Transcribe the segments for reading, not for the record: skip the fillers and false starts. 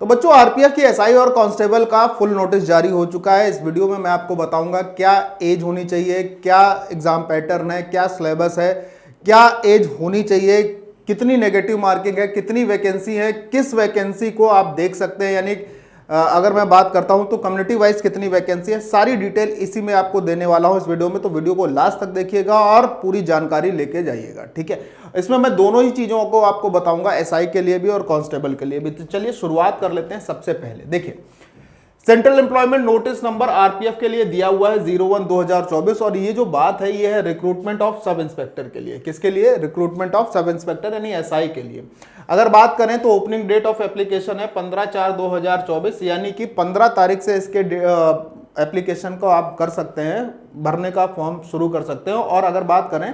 तो बच्चों आरपीएफ की एसआई और कांस्टेबल का फुल नोटिस जारी हो चुका है। इस वीडियो में मैं आपको बताऊंगा क्या एज होनी चाहिए, क्या एग्जाम पैटर्न है, क्या सिलेबस है, क्या एज होनी चाहिए, कितनी नेगेटिव मार्किंग है, कितनी वैकेंसी है, किस वैकेंसी को आप देख सकते हैं, यानी अगर मैं बात करता हूं तो कम्युनिटी वाइज कितनी वैकेंसी है, सारी डिटेल इसी में आपको देने वाला हूं इस वीडियो में। तो वीडियो को लास्ट तक देखिएगा और पूरी जानकारी लेके जाइएगा, ठीक है। इसमें मैं दोनों ही चीजों को आपको बताऊंगा, एसआई के लिए भी और कांस्टेबल के लिए भी। तो चलिए शुरुआत कर लेते हैं। सबसे पहले देखिए, central employment notice number RPF के लिए दिया हुआ है 01/2024 और ये जो बात है ये है रिक्रूटमेंट ऑफ सब इंस्पेक्टर के लिए। किसके लिए? रिक्रूटमेंट ऑफ सब इंस्पेक्टर यानी एसआई के लिए। अगर बात करें तो ओपनिंग डेट ऑफ एप्लीकेशन है 15/4/2024, यानी कि 15 तारीख से इसके एप्लीकेशन को आप कर सकते हैं, भरने का फॉर्म शुरू कर सकते हो। और अगर बात करें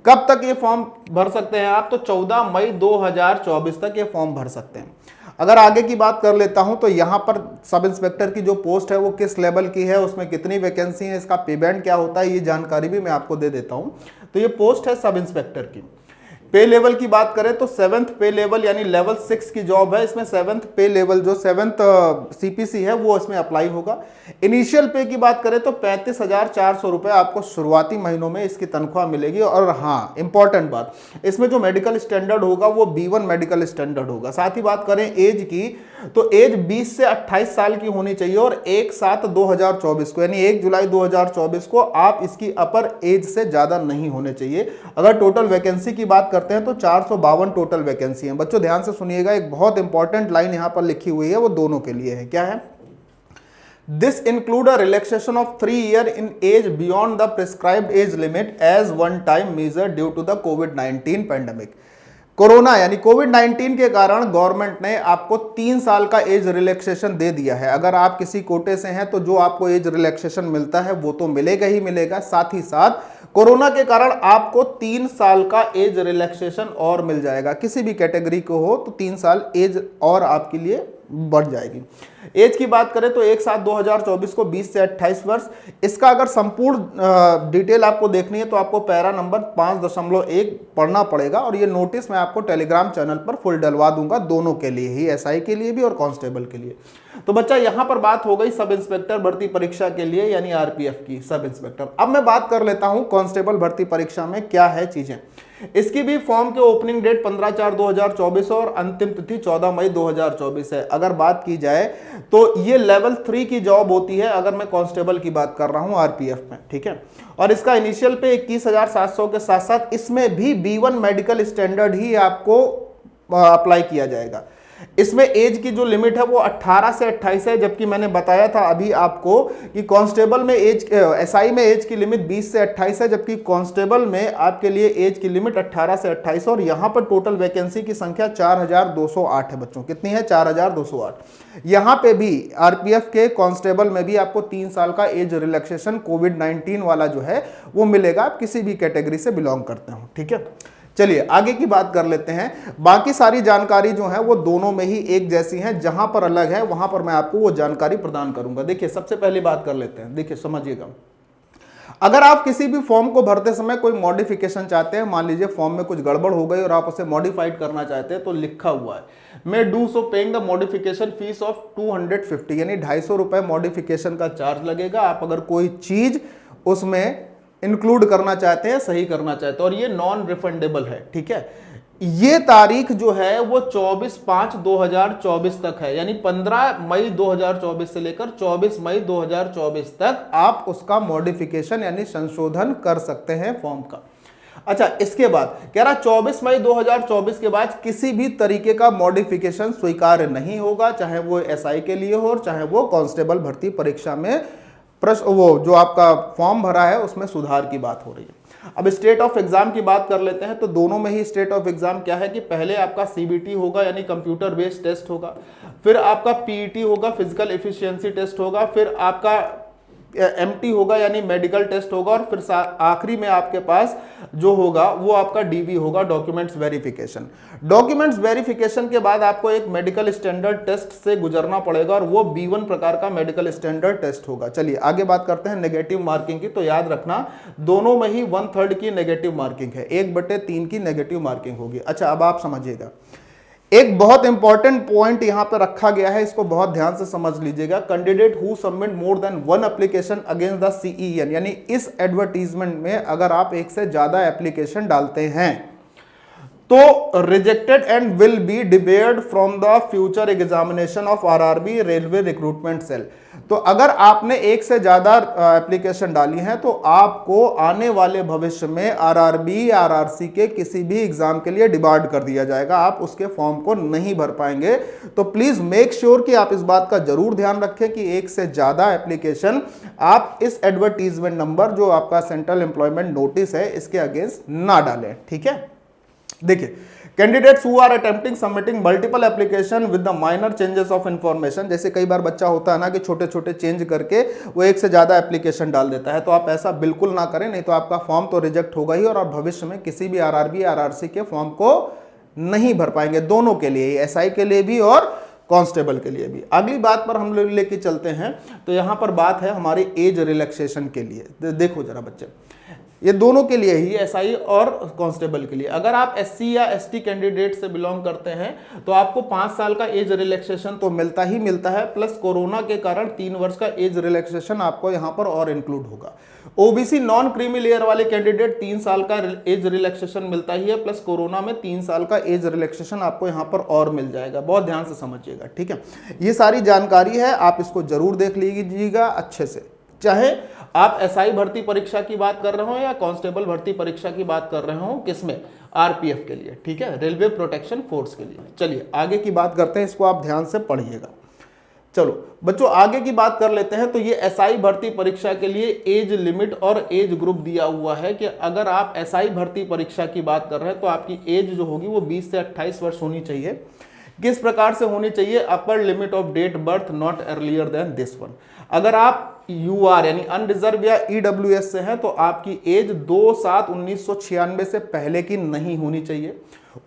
कब तक ये फॉर्म भर सकते हैं आप, तो 14 मई 2024 तक ये फॉर्म भर सकते हैं। अगर आगे की बात कर लेता हूं तो यहां पर सब इंस्पेक्टर की जो पोस्ट है वो किस लेवल की है, उसमें कितनी वैकेंसी है, इसका पे बैंड क्या होता है, ये जानकारी भी मैं आपको दे देता हूं। तो ये पोस्ट है सब इंस्पेक्टर की। पे लेवल की बात करें तो 7th पे लेवल यानी लेवल 6 की जॉब है। इसमें 7th पे लेवल जो 7th सीपीसी है वो इसमें अप्लाई होगा। इनिशियल पे की बात करें तो 35,400 रुपए आपको शुरुआती महीनों में इसकी तनख्वाह मिलेगी। और हाँ, इंपॉर्टेंट बात, इसमें जो मेडिकल स्टैंडर्ड होगा वो B1 मेडिकल स्टैंडर्ड होगा। साथ ही बात करें एज की तो एज 20 से 28 साल की होनी चाहिए और 1/7/2024 को यानी 1 जुलाई 2024 को आप इसकी अपर एज से ज्यादा नहीं होने चाहिए। अगर टोटल वैकेंसी की बात करते हैं तो 452 टोटल वैकेंसी है। बच्चों ध्यान से सुनिएगा, एक बहुत इंपॉर्टेंट लाइन यहां पर लिखी हुई है, वो दोनों के लिए है। क्या है? This include a relaxation of 3 years in age beyond the prescribed age limit as one-time measure due to the COVID-19 pandemic। Corona यानी कोविड-19 के कारण गवर्नमेंट ने आपको 3 साल का एज रिलैक्सेशन दे दिया है। अगर आप किसी कोटे से हैं तो जो आपको एज रिलैक्सेशन मिलता है वो तो मिलेगा ही मिलेगा, साथ ही साथ कोरोना के कारण आपको 3 साल का एज रिलैक्सेशन और मिल जाएगा। किसी भी कैटेगरी को हो तो 3 साल एज और आपके लिए बढ़ जाएगी। एज की बात करें तो 1/7/2024 को 20 से 28 वर्ष। इसका अगर संपूर्ण डिटेल आपको देखनी है तो आपको पैरा नंबर 5.1 पढ़ना पड़ेगा और ये नोटिस मैं आपको टेलीग्राम चैनल पर फुल डलवा दूंगा, दोनों के लिए ही, एसआई के लिए भी और कांस्टेबल के लिए। तो बच्चा यहां पर बात हो गई सब इंस्पेक्टर भर्ती परीक्षा के लिए यानी आरपीएफ की, सब इंस्पेक्टर। अब मैं बात कर लेता हूं कांस्टेबल भर्ती परीक्षा में क्या है चीजें। इसकी भी फॉर्म के ओपनिंग डेट 15/4/2024 और अंतिम तिथि 14 मई 2024 है। अगर बात की जाए तो ये लेवल 3 की जॉब होती है, अगर मैं कांस्टेबल की बात कर रहा हूं आरपीएफ में, ठीक है। और इसका इनिशियल पे 21,700 के साथ साथ इसमें भी B1 मेडिकल स्टैंडर्ड ही आपको अप्लाई किया जाएगा। इसमें एज की जो लिमिट है वो 18 से 28 है, जबकि मैंने बताया था अभी आपको कि कांस्टेबल में एज, एसआई में एज की लिमिट 20 से 28 है, जबकि कांस्टेबल में आपके लिए एज की लिमिट 18 से 28 और यहां पर टोटल वैकेंसी की संख्या 4,208 है। बच्चों कितनी है? 4,208। यहां पे भी आरपीएफ के कांस्टेबल में भी आपको 3 साल का एज रिलैक्सेशन कोविड-19 वाला जो है वो मिलेगा, आप किसी भी कैटेगरी से बिलोंग करते हो, ठीक है। चलिए आगे की बात कर लेते हैं। बाकी सारी जानकारी जो है वो दोनों में ही एक जैसी है, जहां पर अलग है वहां पर मैं आपको वो जानकारी प्रदान करूंगा। देखिए सबसे पहले बात कर लेते हैं, देखिए समझिएगा। अगर आप किसी भी फॉर्म को भरते समय कोई मॉडिफिकेशन चाहते हैं, मान लीजिए फॉर्म में कुछ गड़बड़ हो गई और आप उसे मॉडिफाइड करना चाहते हैं, तो लिखा हुआ है मैं do so paying the modification fees of 250 यानी 250 रुपए मॉडिफिकेशन का चार्ज लगेगा। आप अगर कोई चीज उसमें इंक्लूड करना चाहते हैं, सही करना चाहते हैं, और ये नॉन रिफंडेबल है, ठीक है। ये तारीख जो है वो 24/5/2024 तक है, यानी 15 मई 2024 से लेकर 24 मई 2024 तक आप उसका मॉडिफिकेशन यानी संशोधन कर सकते हैं फॉर्म का। अच्छा, इसके बाद कह रहा 24 मई 2024 के बाद किसी भी तरीके का मॉडिफिकेशन स्वीकार्य नहीं होगा, चाहे वो एसआई के लिए हो और चाहे वो कांस्टेबल भर्ती परीक्षा में प्रश्न वो जो आपका फॉर्म भरा है उसमें सुधार की बात हो रही है। अब स्टेट ऑफ एग्जाम की बात कर लेते हैं, तो दोनों में ही स्टेट ऑफ एग्जाम क्या है कि पहले आपका सीबीटी होगा यानी कंप्यूटर बेस्ड टेस्ट होगा, फिर आपका पीईटी होगा, फिजिकल एफिशिएंसी टेस्ट होगा, फिर आपका एमटी होगा यानी मेडिकल टेस्ट होगा, और फिर आखिरी में आपके पास जो होगा वो आपका डीवी होगा, डॉक्यूमेंट्स वेरिफिकेशन। डॉक्यूमेंट्स वेरिफिकेशन के बाद आपको एक मेडिकल स्टैंडर्ड टेस्ट से गुजरना पड़ेगा और वो B1 प्रकार का मेडिकल स्टैंडर्ड टेस्ट होगा। चलिए आगे बात करते हैं नेगेटिव मार्किंग की। तो याद रखना दोनों में ही 1/3 की नेगेटिव मार्किंग है, 1/3 की नेगेटिव मार्किंग होगी। अच्छा, अब आप समझिएगा एक बहुत इंपॉर्टेंट पॉइंट यहां पर रखा गया है, इसको बहुत ध्यान से समझ लीजिएगा। Candidate who submit more than one application against the CEN, यानी इस एडवर्टीजमेंट में अगर आप एक से ज्यादा एप्लीकेशन डालते हैं तो rejected and will be debarred from the future examination of RRB railway recruitment cell. तो अगर आपने एक से ज्यादा एप्लीकेशन डाली हैं तो आपको आने वाले भविष्य में RRB या RRC के किसी भी एग्जाम के लिए डिबार्ड कर दिया जाएगा, आप उसके फॉर्म को नहीं भर पाएंगे। तो प्लीज मेक श्योर कि आप इस बात का जरूर ध्यान रखें कि एक से ज्यादा एप्लीकेशन आप इस एडवर्टीजमेंट नंबर जो आपका सेंट्रल एम्प्लॉयमेंट नोटिस है इसके अगेंस्ट ना डालें, ठीक है। देखिए, candidates who are attempting submitting multiple application with the minor changes of information, जैसे कई बार बच्चा होता है ना कि छोटे छोटे चेंज करके वो एक से ज्यादा एप्लीकेशन डाल देता है, तो आप ऐसा बिल्कुल ना करें, नहीं तो आपका फॉर्म तो रिजेक्ट होगा ही और आप भविष्य में किसी भी RRB RRC के फॉर्म को नहीं भर पाएंगे, दोनों के लिए, SI के लिए भी और कांस्टेबल के लिए भी। अगली बात पर हम लोग लेके चलते हैं, तो यहां पर बात है हमारी एज रिलैक्सेशन के लिए। देखो जरा बच्चे, ये दोनों के लिए ही, SI और कांस्टेबल के लिए। अगर आप SC या ST कैंडिडेट से बिलोंग करते हैं तो आपको 5 साल का एज रिलैक्सेशन तो मिलता ही मिलता है, प्लस कोरोना के कारण 3 वर्ष का एज रिलैक्सेशन आपको यहां पर और इंक्लूड होगा। OBC नॉन क्रीमी लेयर वाले कैंडिडेट 3 साल का एज रिलैक्सेशन मिलता ही है, प्लस कोरोना में 3 साल का एज रिलैक्सेशन आपको यहां पर और मिल जाएगा। बहुत ध्यान से समझिएगा, ठीक है। ये सारी जानकारी है, आप इसको जरूर देख लीजिएगा अच्छे से, चाहे आप SI भर्ती परीक्षा की बात कर रहे हो या कांस्टेबल भर्ती परीक्षा की बात कर रहे हो, किसमें, RPF के लिए, ठीक है, रेलवे प्रोटेक्शन फोर्स के लिए। चलिए आगे की बात करते हैं, इसको आप ध्यान से पढ़िएगा। चलो बच्चों आगे की बात कर लेते हैं। तो ये SI भर्ती परीक्षा के लिए एज लिमिट और एज ग्रुप दिया हुआ है कि अगर आप SI भर्ती परीक्षा की बात कर रहे हैं तो आपकी एज जो होगी वो 20 से 28 वर्ष होनी चाहिए। किस प्रकार से होनी चाहिए, upper limit of date birth not earlier than this one. अगर आप UR यानी अनरिजर्व या EWS से हैं तो आपकी एज 2/7/1996 से पहले की नहीं होनी चाहिए।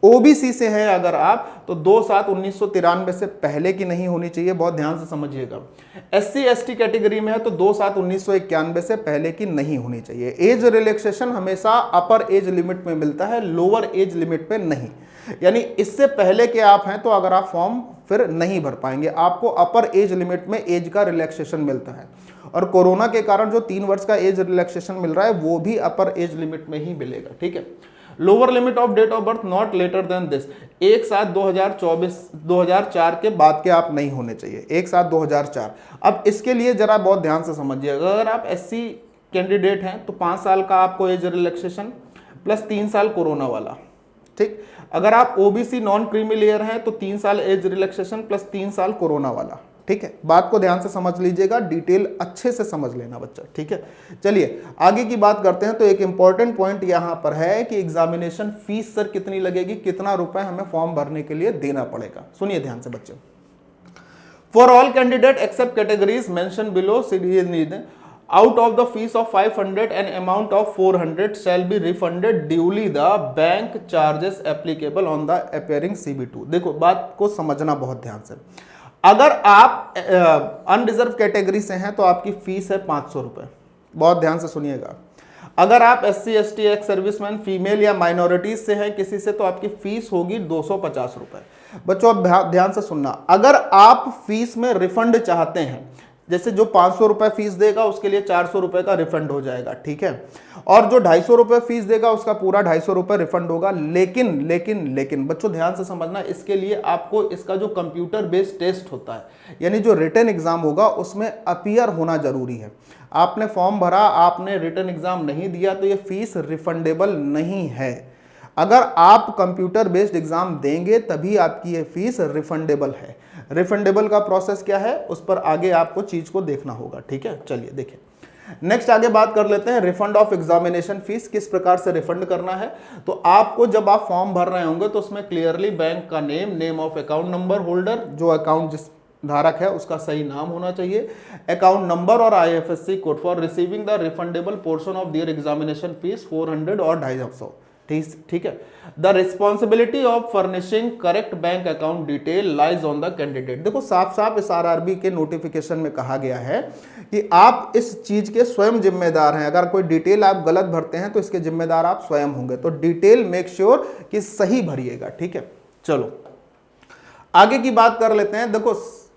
OBC से हैं अगर आप तो 2/7/1993 से पहले की नहीं होनी चाहिए, बहुत ध्यान से समझिएगा। SC ST कैटेगरी में है तो 2/7/1991 से पहले की नहीं होनी चाहिए। एज रिलैक्सेशन हमेशा अपर एज लिमिट में मिलता है, लोअर एज लिमिट पे नहीं, यानी इससे पहले के आप हैं तो अगर आप फॉर्म फिर नहीं भर पाएंगे, आपको अपर एज लिमिट में एज का रिलैक्सेशन मिलता है। और कोरोना के कारण जो 3 वर्ष का एज रिलैक्सेशन मिल रहा है वो भी अपर एज लिमिट में ही मिलेगा, ठीक है। Lower limit of date of birth not later than this, 1/7/2004 के बाद के आप नहीं होने चाहिए, 1/7/2004। अब इसके लिए जरा बहुत ध्यान से समझिएगा, अगर आप SC कैंडिडेट हैं तो 5 साल का आपको एज रिलैक्सेशन प्लस 3 साल कोरोना वाला, ठीक। अगर आप OBC नॉन क्रीमी लेयर हैं तो 3 साल एज रिलैक्सेशन प्लस 3 साल कोरोना वाला, ठीक है। बात को ध्यान से समझ लीजिएगा, डिटेल अच्छे से समझ लेना बच्चा, ठीक है। चलिए आगे की बात करते हैं। तो एक इंपॉर्टेंट पॉइंट यहां पर है कि एग्जामिनेशन फीस सर कितनी लगेगी, कितना रुपए हमें फॉर्म भरने के लिए देना पड़ेगा। सुनिए ध्यान से बच्चे, for all candidate except categories mention below out of the fees of 500 an amount of 400 shall be refunded duly the bank charges applicable on the appearing CB2। देखो बात को समझना बहुत ध्यान से, अगर आप अनरिजर्व कैटेगरी से हैं तो आपकी फीस है 500 रुपए, बहुत ध्यान से सुनिएगा। अगर आप SC ST ex serviceman female या माइनॉरिटीज से हैं किसी से तो आपकी फीस होगी 250 रुपए। बच्चों अब ध्यान से सुनना, अगर आप फीस में रिफंड चाहते हैं, जैसे जो 500 रुपए फीस देगा उसके लिए 400 रुपए का रिफंड हो जाएगा, ठीक है, और जो 250 रुपए फीस देगा उसका पूरा 250 रुपए रिफंड होगा। लेकिन लेकिन लेकिन बच्चों ध्यान से समझना, इसके लिए आपको इसका जो कंप्यूटर बेस्ड टेस्ट होता है यानी जो रिटन एग्जाम होगा उसमें अपीयर होना जरूरी है। आपने फॉर्म भरा, आपने रिटन एग्जाम नहीं दिया तो ये फीस रिफंडेबल नहीं है। अगर आप कंप्यूटर बेस्ड एग्जाम देंगे तभी आपकी ये फीस रिफंडेबल है। रिफंडेबल का प्रोसेस क्या है उस पर आगे आपको चीज को देखना होगा, ठीक है। चलिए देखिए नेक्स्ट आगे बात कर लेते हैं, रिफंड ऑफ एग्जामिनेशन फीस किस प्रकार से रिफंड करना है। तो आपको जब आप फॉर्म भर रहे होंगे तो उसमें क्लियरली बैंक का name, name of account number holder, जो अकाउंट जिस धारक है उसका सही नाम होना चाहिए, अकाउंट नंबर और IFSC code for receiving the refundable portion of their examination fee 400 और 250, ठीक है। The responsibility of furnishing correct bank account detail lies on the candidate. देखो साफ साफ इस RRB के नोटिफिकेशन में कहा गया है कि आप इस चीज के स्वयं जिम्मेदार हैं। अगर कोई डिटेल आप गलत भरते हैं तो इसके जिम्मेदार आप स्वयं होंगे, तो डिटेल मेक श्योर कि सही भरिएगा, ठीक है। चलो आगे की बात कर लेते हैं। देखो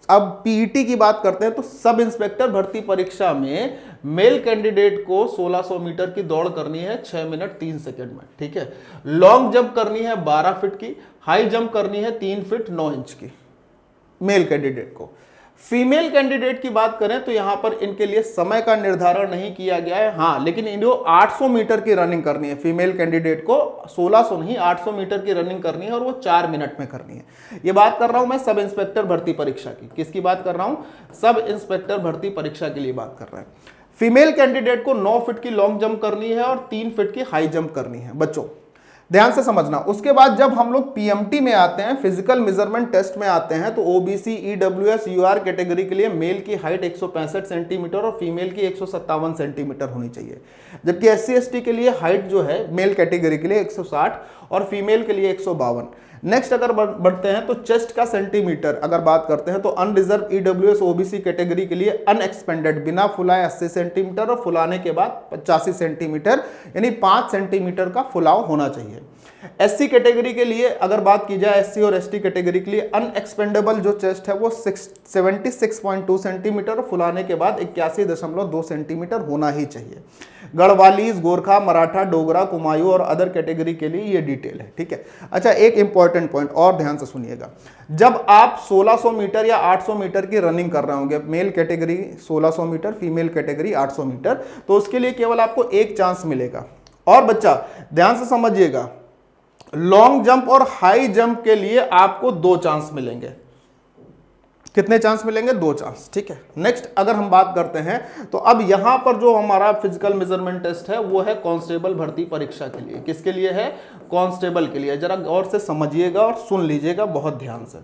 अब पीईटी की बात करते हैं तो सब इंस्पेक्टर भर्ती परीक्षा में मेल कैंडिडेट को 1600 मीटर की दौड़ करनी है 6 मिनट 3 सेकंड में, ठीक है। लॉन्ग जंप करनी है 12 फीट की, हाई जंप करनी है 3 फीट 9 इंच की मेल कैंडिडेट को। फीमेल कैंडिडेट की बात करें तो यहां पर इनके लिए समय का निर्धारण नहीं किया गया है, हाँ, लेकिन इनको 800 मीटर की रनिंग करनी है। फीमेल कैंडिडेट को 1600 नहीं 800 मीटर की रनिंग करनी है और वो 4 मिनट में करनी है। ये बात कर रहा हूं मैं सब इंस्पेक्टर भर्ती परीक्षा की। किसकी बात कर रहा हूं? सब इंस्पेक्टर भर्ती परीक्षा के लिए बात कर रहे हैं। फीमेल कैंडिडेट को 9 फीट की लॉन्ग जंप करनी है और 3 फीट की हाई जंप करनी है। बच्चों ध्यान से समझना। उसके बाद जब हम लोग पीएमटी में आते हैं, फिजिकल मेजरमेंट टेस्ट में आते हैं, तो ओबीसी ईडब्ल्यूएस यूआर कैटेगरी के लिए मेल की हाइट 165 सेंटीमीटर और फीमेल की 157 सेंटीमीटर होनी चाहिए। जबकि एससी एसटी के लिए हाइट जो है मेल कैटेगरी के लिए 160 और फीमेल के लिए 152। नेक्स्ट अगर बढ़ते हैं तो चेस्ट का सेंटीमीटर अगर बात करते हैं तो अनरिजर्व ईडब्ल्यूएस ओबीसी कैटेगरी के लिए अनएक्सपेंडेड बिना फुलाए 80 सेंटीमीटर और फुलाने के बाद 85 सेंटीमीटर यानी 5 सेंटीमीटर का फुलाव होना चाहिए। एससी कैटेगरी के लिए अगर बात की जाए, एससी और एसटी कैटेगरी के लिए अनएक्सपेंडेबल जो चेस्ट है वो 76.2 सेंटीमीटर और फुलाने के बाद 81.2 सेंटीमीटर होना ही चाहिए। गढ़वालीज, गोरखा, मराठा, डोगरा, कुमायूं और अदर कैटेगरी के लिए ये डिटेल है, ठीक है। अच्छा, एक इंपॉर्टेंट पॉइंट और ध्यान से सुनिएगा। जब आप 1600 मीटर या 800 मीटर की रनिंग कर रहे होंगे, male category 1600 meter, female category 800 meter, तो उसके लिए केवल आपको एक चांस मिलेगा। और बच्चा ध्यान से समझिएगा, लॉन्ग जंप और हाई जंप के लिए आपको 2 चांस मिलेंगे। कितने चांस मिलेंगे? 2 चांस, ठीक है। नेक्स्ट अगर हम बात करते हैं तो अब यहां पर जो हमारा फिजिकल मेजरमेंट टेस्ट है वो है कांस्टेबल भर्ती परीक्षा के लिए। किसके लिए है? कांस्टेबल के लिए। जरा गौर से समझिएगा और सुन लीजिएगा बहुत ध्यान से।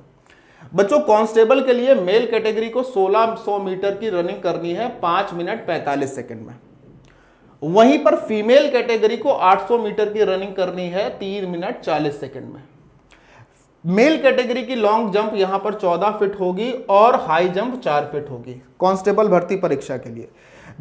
बच्चों कांस्टेबल के लिए मेल कैटेगरी को 1600 मीटर की रनिंग करनी है 5 मिनट 45 सेकेंड में। वहीं पर फीमेल कैटेगरी को 800 मीटर की रनिंग करनी है 3 मिनट 40 सेकेंड में। मेल कैटेगरी की लॉन्ग जंप यहां पर 14 फीट होगी और हाई जंप 4 फीट होगी कांस्टेबल भर्ती परीक्षा के लिए।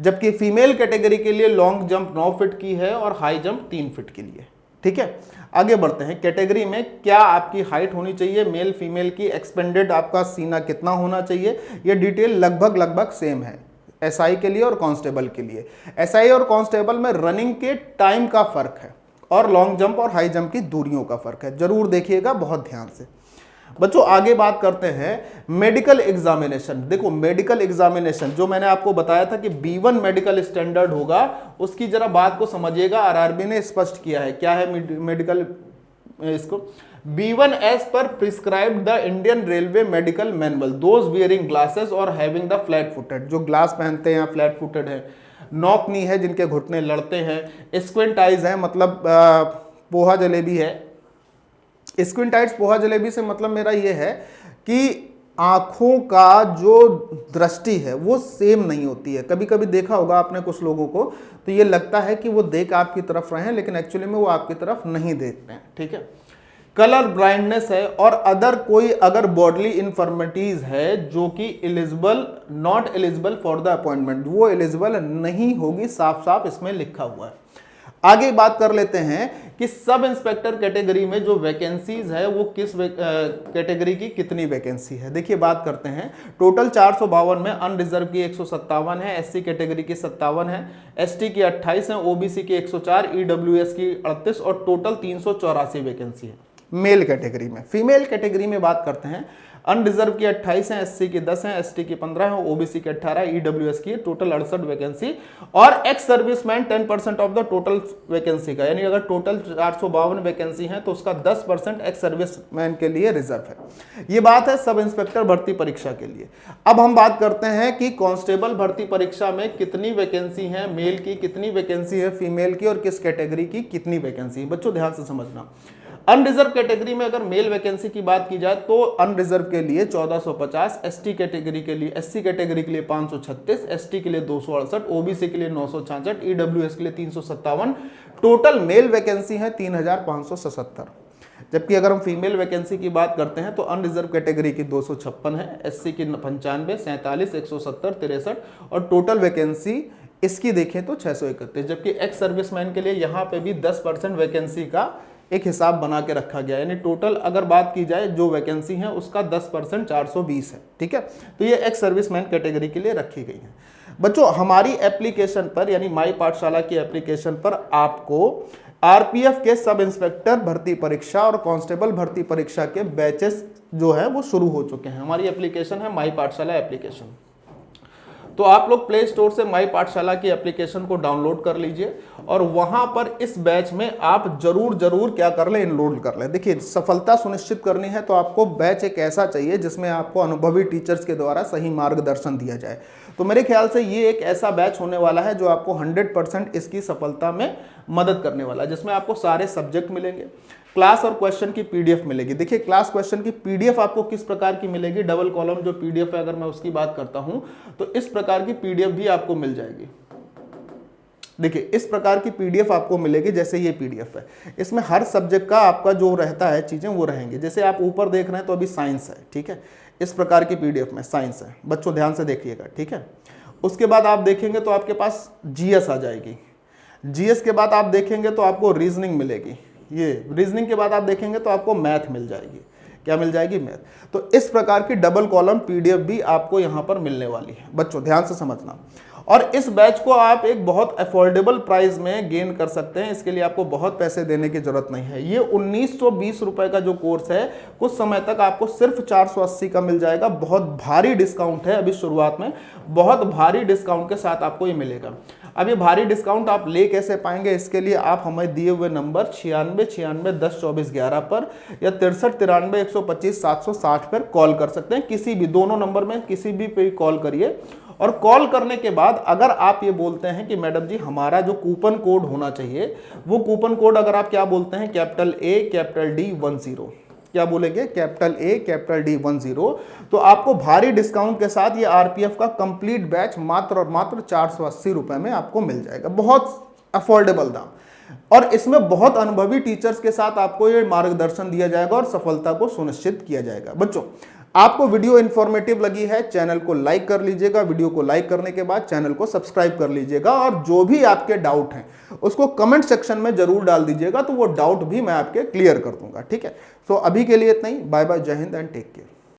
जबकि फीमेल कैटेगरी के लिए लॉन्ग जंप 9 फीट की है और हाई जंप 3 फीट के लिए, ठीक है। आगे बढ़ते हैं। कैटेगरी में क्या आपकी हाइट होनी चाहिए, मेल फीमेल की, एक्सपेंडेड आपका सीना कितना होना चाहिए, यह डिटेल लगभग सेम है एसआई के लिए और कांस्टेबल के लिए। एसआई और कांस्टेबल में रनिंग के टाइम का फर्क है और लॉन्ग जंप और हाई जंप की दूरियों का फर्क है। जरूर देखिएगा बहुत ध्यान से। बच्चों आगे बात करते हैं मेडिकल एग्जामिनेशन। देखो मेडिकल एग्जामिनेशन जो मैंने आपको बताया था कि B1 मेडिकल स्टैंडर्ड होगा, उसकी जरा बात को समझिएगा। आरआरबी ने स्पष्ट किया है। क्या है मेडिकल? इसको B1 एज पर prescribed the Indian railway medical manual those wearing glasses और हैविंग द फ्लैट फुटेड, जो ग्लास पहनते हैं फ्लैट फुटेड है, नॉक नी है जिनके घुटने लड़ते हैं, स्क्विंट आइज है मतलब पोहा जलेबी है। स्क्विंट आइज पोहा जलेबी से मतलब मेरा ये है कि आंखों का जो दृष्टि है वो सेम नहीं होती है। कभी कभी देखा होगा आपने कुछ लोगों को, तो ये लगता है कि वो देख आपकी तरफ रहे हैं लेकिन एक्चुअली में वो आपकी तरफ नहीं देख रहे हैं, ठीक है। कलर ब्लाइंडनेस है और अदर कोई अगर बॉडली इन्फॉर्मिटीज है जो कि eligible not eligible for the appointment, वो एलिजिबल नहीं होगी, साफ साफ इसमें लिखा हुआ है। आगे बात कर लेते हैं कि सब इंस्पेक्टर कैटेगरी में जो वैकेंसीज है वो किस कैटेगरी की कितनी वैकेंसी है। देखिए बात करते हैं। टोटल 452 में अनरिजर्व की 157 है, एससी कैटेगरी की 57 है, एसटी की 28 है, ओबीसी की 104, ईडब्ल्यूएस की 38 और टोटल 384 वैकेंसी है मेल कैटेगरी में। फीमेल कैटेगरी में बात करते हैं। अनरिजर्व की 28 है, एससी की 10 है, एसटी की 15 है, ओबीसी की 18, ईडब्ल्यूएस की टोटल 68 वैकेंसी और ex serviceman 10% of the total vacancy का, यानी अगर टोटल 452 वैकेंसी है तो उसका 10% एक्स सर्विसमैन के लिए रिजर्व है। ये बात है सब इंस्पेक्टर भर्ती परीक्षा के लिए। अब हम बात करते हैं कि कांस्टेबल भर्ती परीक्षा में कितनी वैकेंसी है मेल की, कितनी वैकेंसी है फीमेल की और किस कैटेगरी की कितनी वैकेंसी है। बच्चों ध्यान से समझना। अनरिजर्व कैटेगरी में अगर मेल वैकेंसी की बात की जाए तो अनरिजर्व के लिए 1450, एसटी कैटेगरी के लिए, एससी कैटेगरी के लिए 536, एसटी के लिए 268, ओबीसी के लिए 966, ईडब्ल्यूएस के लिए 357, टोटल मेल वैकेंसी है 3577। जबकि अगर हम फीमेल वैकेंसी की बात करते हैं तो अनरिजर्व कैटेगरी की 256 है, एससी की 95, 47, 170, 63 और टोटल वैकेंसी इसकी देखें तो 631। जबकि एक्स सर्विसमैन के लिए यहाँ पे भी 10% वैकेंसी का एक हिसाब बना के रखा गया, यानी टोटल अगर बात की जाए जो वैकेंसी है उसका 10% 420 है, ठीक है। तो ये एक्स सर्विसमैन कैटेगरी के लिए रखी गई है। बच्चों हमारी एप्लीकेशन पर यानी माई पाठशाला की एप्लीकेशन पर आपको आरपीएफ के सब इंस्पेक्टर भर्ती परीक्षा और कांस्टेबल भर्ती परीक्षा के बैचेस जो है वो शुरू हो चुके हैं। हमारी एप्लीकेशन है माई पाठशाला एप्लीकेशन। तो आप लोग प्ले स्टोर से माई पाठशाला की एप्लीकेशन को डाउनलोड कर लीजिए और वहां पर इस बैच में आप जरूर क्या कर लें, इनरोल कर लें। देखिए सफलता सुनिश्चित करनी है तो आपको बैच एक ऐसा चाहिए जिसमें आपको अनुभवी टीचर्स के द्वारा सही मार्गदर्शन दिया जाए। तो मेरे ख्याल से ये एक ऐसा बैच होने वाला है जो आपको 100% इसकी सफलता में मदद करने वाला है, जिसमें आपको सारे सब्जेक्ट मिलेंगे, क्लास और क्वेश्चन की पीडीएफ मिलेगी। देखिए क्लास क्वेश्चन की पीडीएफ आपको किस प्रकार की मिलेगी, डबल कॉलम जो पीडीएफ है अगर मैं उसकी बात करता हूं तो इस प्रकार की पीडीएफ भी आपको मिल जाएगी। देखिए इस प्रकार की पीडीएफ आपको मिलेगी, जैसे ये पीडीएफ है, इसमें हर सब्जेक्ट का आपका जो रहता है चीजें वो रहेंगी। जैसे आप ऊपर देख रहे हैं तो अभी साइंस है, ठीक है, इस प्रकार की पीडीएफ में साइंस है, बच्चों ध्यान से देखिएगा, ठीक है। उसके बाद आप देखेंगे तो आपके पास जीएस आ जाएगी, जीएस के बाद आप देखेंगे तो आपको रीजनिंग मिलेगी, ये रीजनिंग के बाद आप देखेंगे तो आपको मैथ मिल जाएगी। क्या मिल जाएगी? मैथ। तो इस प्रकार की डबल कॉलम पीडीएफ भी आपको यहां पर मिलने वाली है, बच्चों ध्यान से समझना। और इस बैच को आप एक बहुत अफोर्डेबल प्राइस में गेन कर सकते हैं, इसके लिए आपको बहुत पैसे देने की जरूरत नहीं है। ये 1920 रुपए का जो कोर्स है कुछ समय तक आपको सिर्फ 480 का मिल जाएगा। बहुत भारी डिस्काउंट है, अभी शुरुआत में बहुत भारी डिस्काउंट के साथ आपको ये मिलेगा। अब ये भारी डिस्काउंट आप ले कैसे पाएंगे, इसके लिए आप हमें दिए हुए नंबर 96 96 10 24 11 पर या 63 93 125 760 पर कॉल कर सकते हैं। किसी भी दोनों नंबर में किसी भी पे कॉल करिए और कॉल करने के बाद अगर आप ये बोलते हैं कि मैडम जी हमारा जो कूपन कोड होना चाहिए, वो कूपन कोड अगर आप क्या बोलते हैं कैपिटल A कैपिटल D 10, क्या बोलेंगे कैपिटल A कैपिटल D 10, तो आपको भारी डिस्काउंट के साथ ये आरपीएफ का कंप्लीट बैच मात्र और मात्र 480 रुपए में आपको मिल जाएगा। बहुत अफोर्डेबल दाम और इसमें बहुत अनुभवी टीचर्स के साथ आपको ये मार्गदर्शन दिया जाएगा और सफलता को सुनिश्चित किया जाएगा। बच्चों आपको वीडियो इंफॉर्मेटिव लगी है, चैनल को लाइक कर लीजिएगा, वीडियो को लाइक करने के बाद चैनल को सब्सक्राइब कर लीजिएगा और जो भी आपके डाउट हैं उसको कमेंट सेक्शन में जरूर डाल दीजिएगा, तो वो डाउट भी मैं आपके क्लियर कर दूंगा, ठीक है। सो अभी के लिए इतना ही, बाय बाय, जय हिंद एंड टेक केयर।